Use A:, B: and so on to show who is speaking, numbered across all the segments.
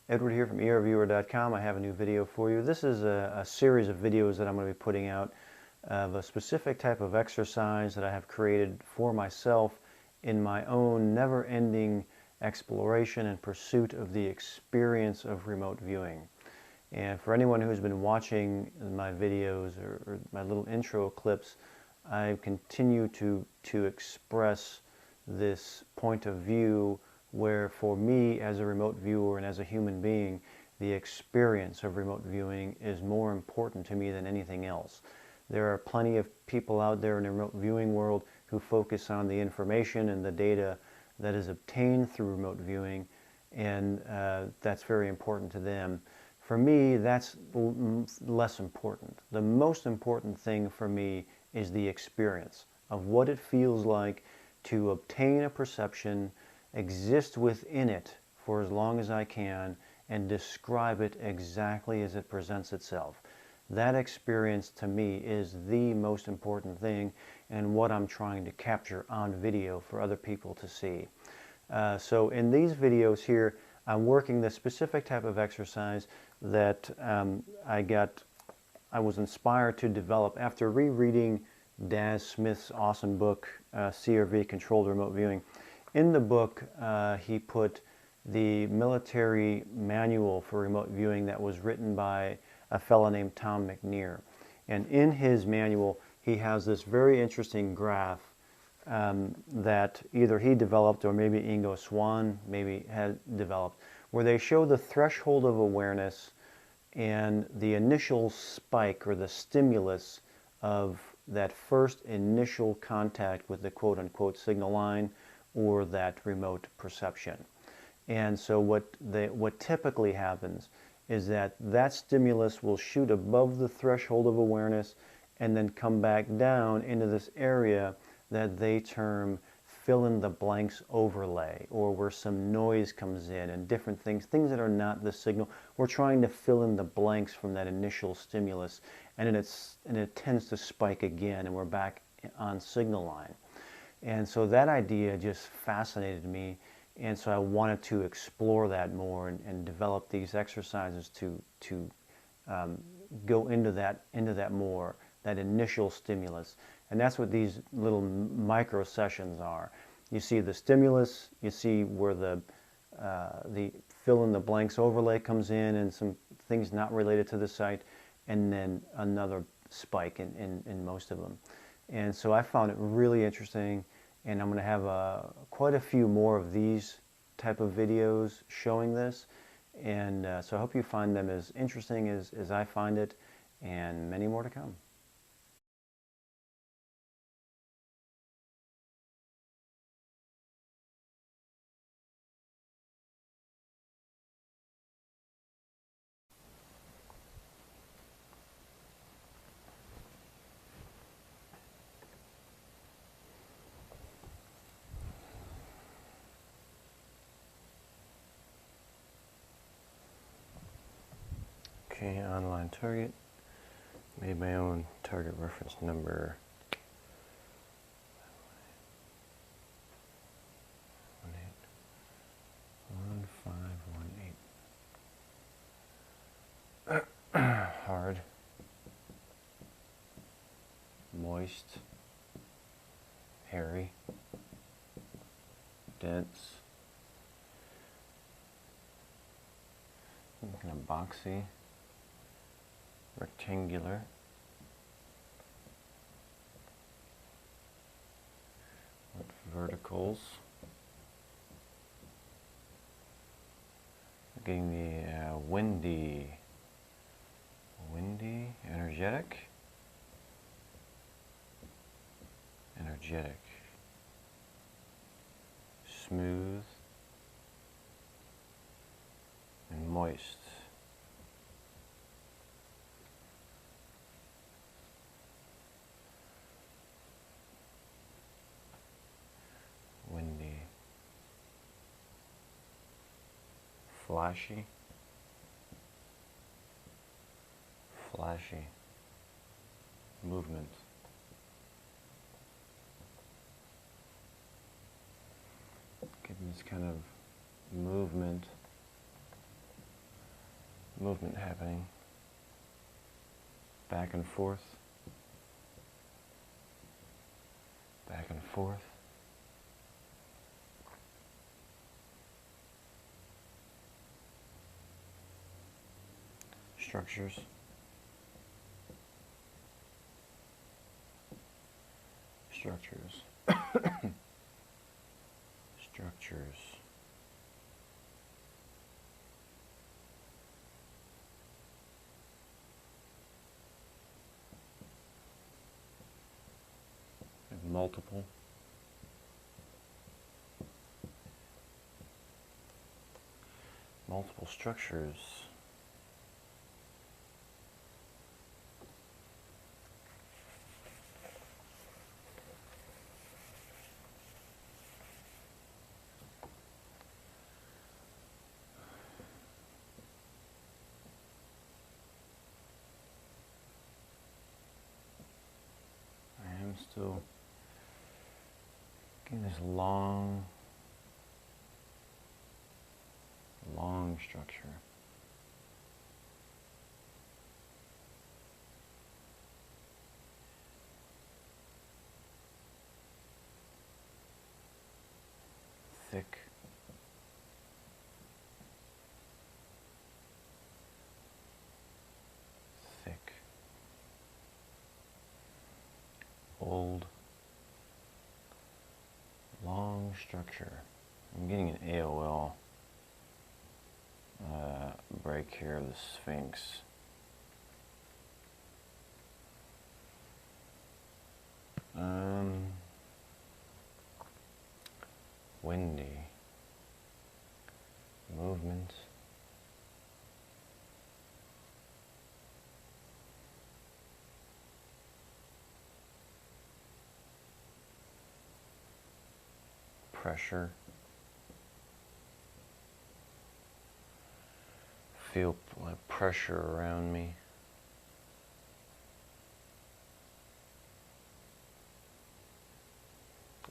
A: Edward here from erviewer.com. I have a new video for you. This is a series of videos that I'm going to be putting out of a specific type of exercise that I have created for myself in my own never-ending exploration and pursuit of the experience of remote viewing. And for anyone who's been watching my videos or my little intro clips, I continue to express this point of view where for me as a remote viewer and as a human being, the experience of remote viewing is more important to me than anything else. There are plenty of people out there in the remote viewing world who focus on the information and the data that is obtained through remote viewing, and that's very important to them. For me, that's less important. The most important thing for me is the experience of what it feels like to obtain a perception, exist within it for as long as I can, and describe it exactly as it presents itself. That experience to me is the most important thing and what I'm trying to capture on video for other people to see. So in these videos here, I'm working the specific type of exercise that I was inspired to develop after rereading Daz Smith's awesome book, CRV, Controlled Remote Viewing. In the book, he put the military manual for remote viewing that was written by a fellow named Tom McNear. And in his manual, he has this very interesting graph that either he developed or maybe Ingo Swann maybe had developed, where they show the threshold of awareness and the initial spike or the stimulus of that first initial contact with the quote-unquote signal line or that remote perception. And so what typically happens is that that stimulus will shoot above the threshold of awareness and then come back down into this area that they term fill in the blanks overlay, or where some noise comes in and different things that are not the signal. We're trying to fill in the blanks from that initial stimulus, and it tends to spike again, and we're back on signal line. And so that idea just fascinated me, and so I wanted to explore that more and develop these exercises to go into that more, that initial stimulus. And that's what these little micro sessions are. You see the stimulus, you see where the fill in the blanks overlay comes in and some things not related to the site, and then another spike in most of them. And so I found it really interesting, and I'm going to have quite a few more of these type of videos showing this. And so I hope you find them as interesting as I find it, and many more to come. Okay, online target. Made my own target reference number. 1518. Hard. Moist. Hairy. Dense. Kind of boxy. Rectangular. With verticals. Getting the windy, energetic, smooth, and moist. Windy. Flashy. Movement. Getting this kind of movement movement happening. Back and forth. Back and forth. Structures. Structures. Structures. Multiple. Multiple structures. I am still getting this long structure. Thick. Thick. Old. Long structure. I'm getting an AOL break here of the Sphinx. Windy. Movement. Pressure. Feel like pressure around me.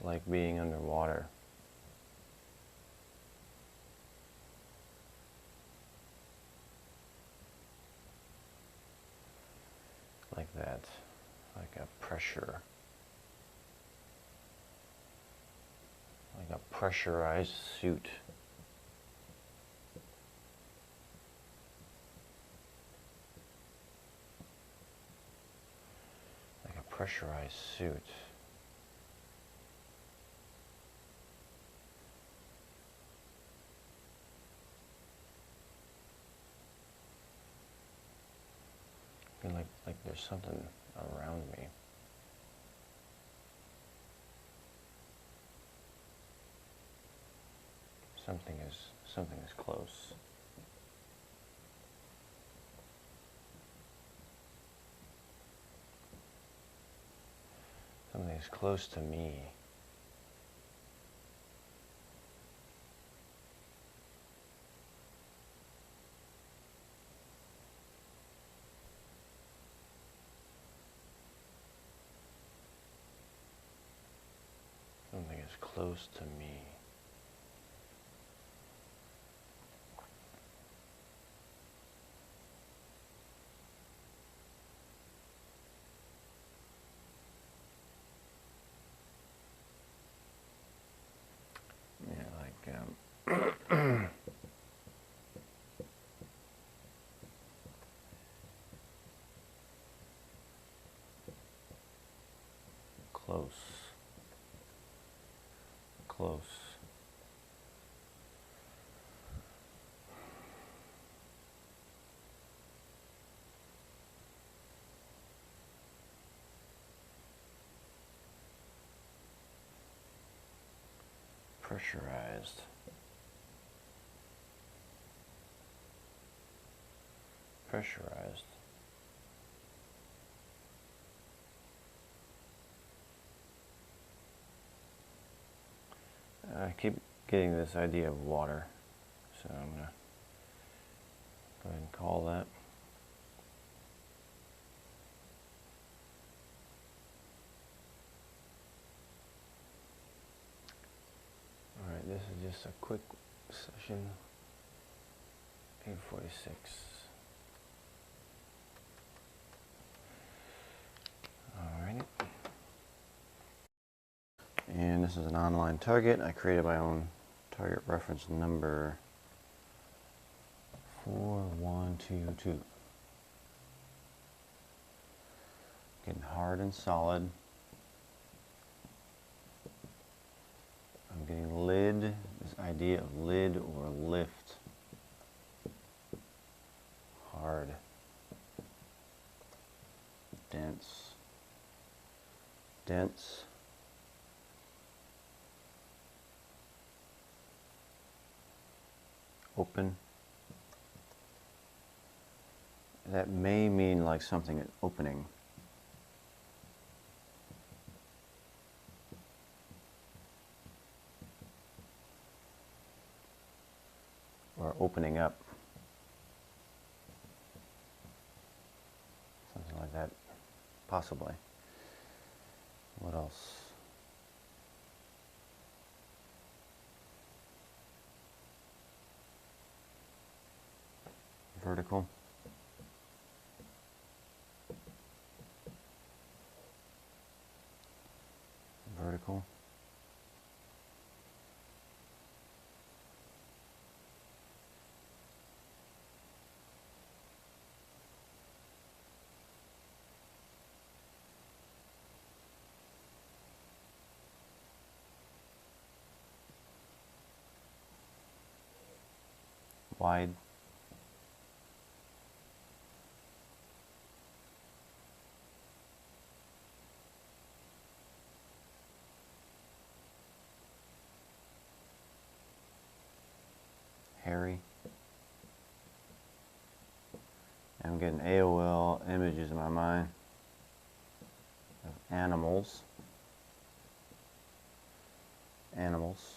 A: Like being underwater. Like that. Like a pressure. Like a pressurized suit. Like a pressurized suit. I feel like there's something around me. Something is close. Something is close to me. Something is close to me. Yeah, like close. Close. Pressurized. Pressurized. I keep getting this idea of water, so I'm going to go ahead and call that. Alright, this is just a quick session. 8:46. And this is an online target. I created my own target reference number 4122. Getting hard and solid. I'm getting lid, this idea of lid or lift. Hard. Dense. Dense. Open. That may mean like something opening. Or opening up. Something like that. Possibly. What else? Vertical. Vertical. Wide. Hairy. I'm getting AOL images in my mind of animals. Animals.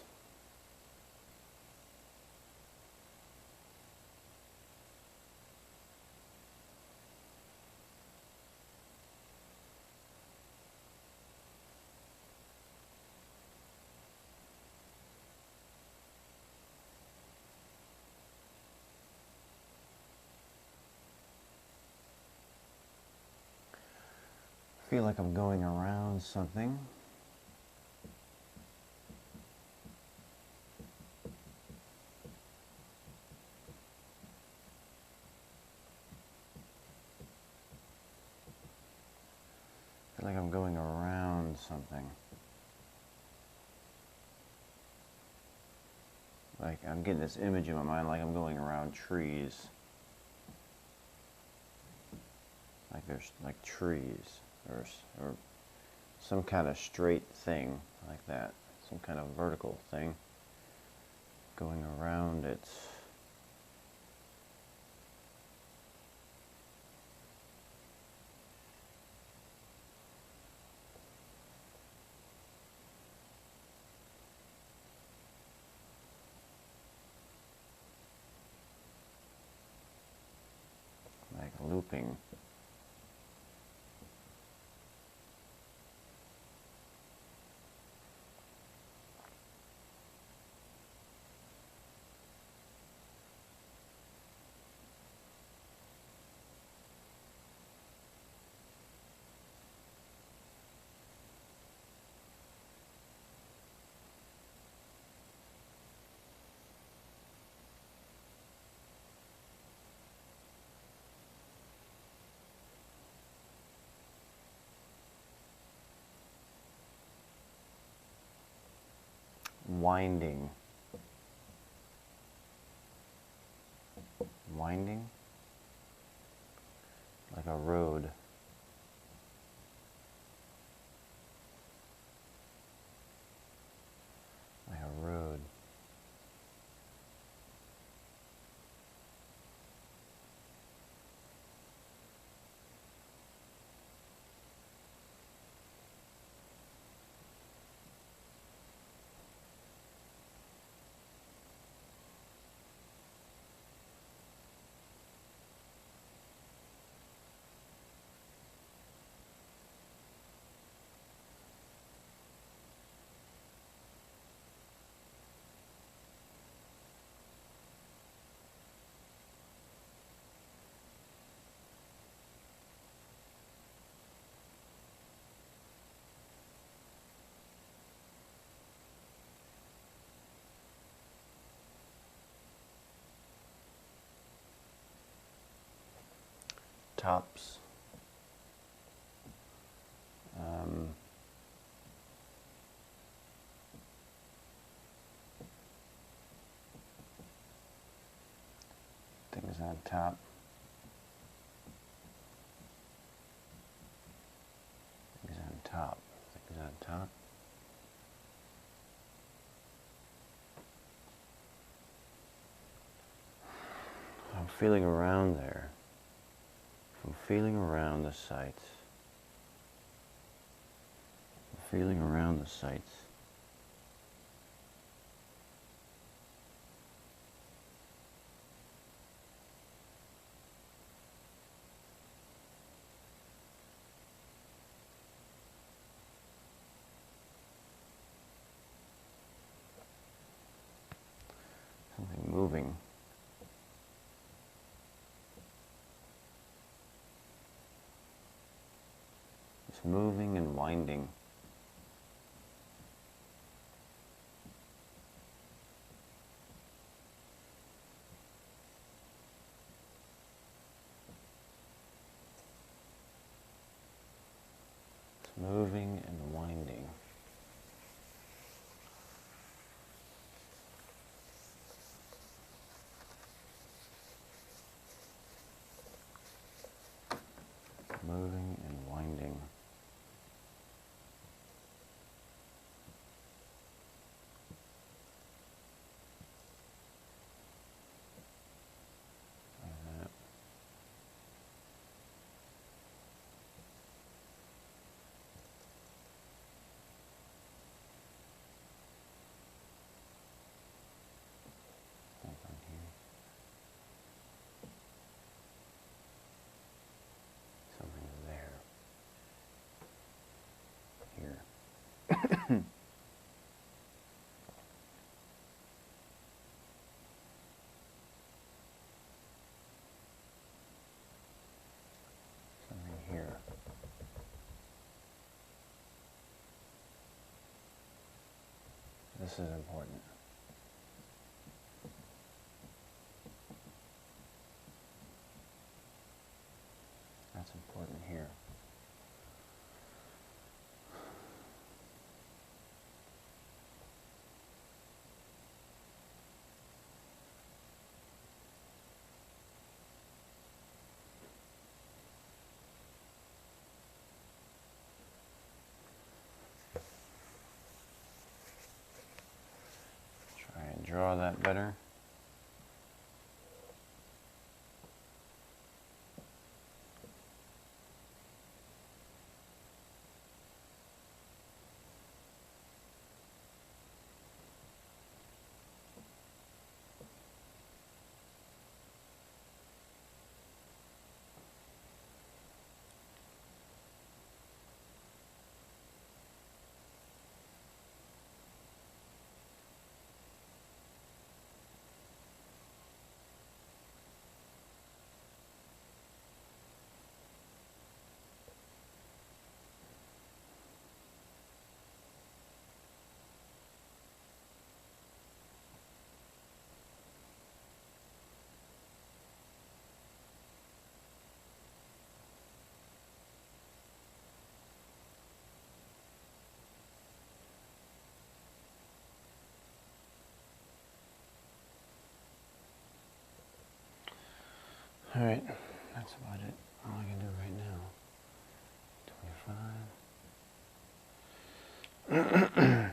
A: I feel like I'm going around something. I feel like I'm going around something. Like I'm getting this image in my mind like I'm going around trees. Like there's like trees or some kind of straight thing like that. Some kind of vertical thing going around it. Like looping. Winding. Winding? Like a road. Like a road. tops. Things on top. Things on top. Things on top. I'm feeling around there. I'm feeling around the sights. I'm feeling around the sights. Something moving. It's moving and winding. It's moving and winding. Moving and winding. Like that. Something here. Something there. Here. Something here. This is important. That's important here. Try and draw that better. All right, that's about it. All I can do right now. 25.